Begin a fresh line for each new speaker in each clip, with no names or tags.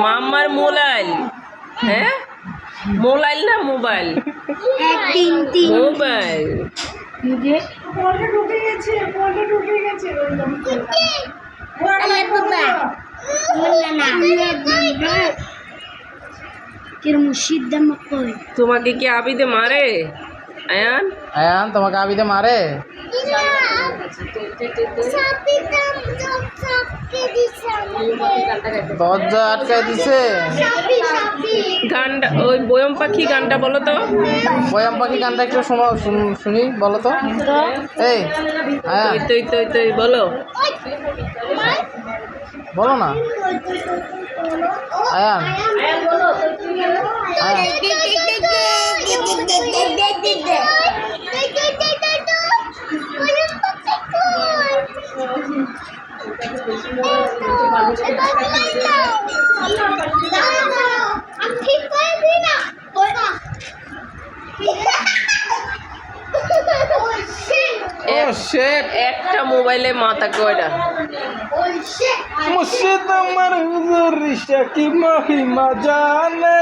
মাম্মার mobile. হ্যাঁ, mobile না mobile, mobile. তোমাকে কি আবিদে মারে আয়ান?
আয়ান তোমাকে আবিদে মারে? দরজা আটকায় দিছে।
গানটা ওই বয়ম পাখি গানটা বলো তো।
বয়াম পাখি গানটা একটু শুনি, বলো তো। এই আয়ান
তুই বলো।
বলো না আয়ান।
একটা মোবাইলে মাথা কয়টা?
মুর্শিদ আমার হুজুর রিশা কি মহিমা জানে,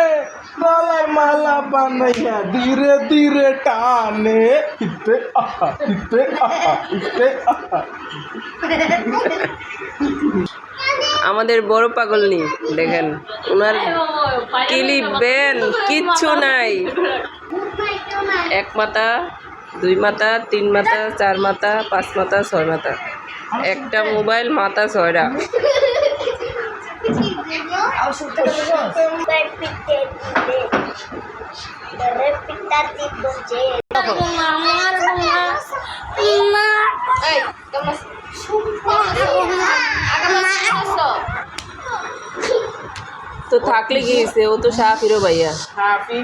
গলায় মালা বানাইয়া ধীরে ধীরে টানে, ইতে আহা ইতে আহা ইতে আহা।
আমাদের বড় পাগল নি দেখেন, ওনার ক্লিপ বেন কিচ্ছু নাই। এক মাথা, দুই মাথা, তিন মাথা, চার মাথা, পাঁচ মাথা, ছয় মাথা, একটা মোবাইল মাথা ছয়টা। তো থাকলে গিয়েছে, ও তো সাফিরও ভাইয়া।
হাফি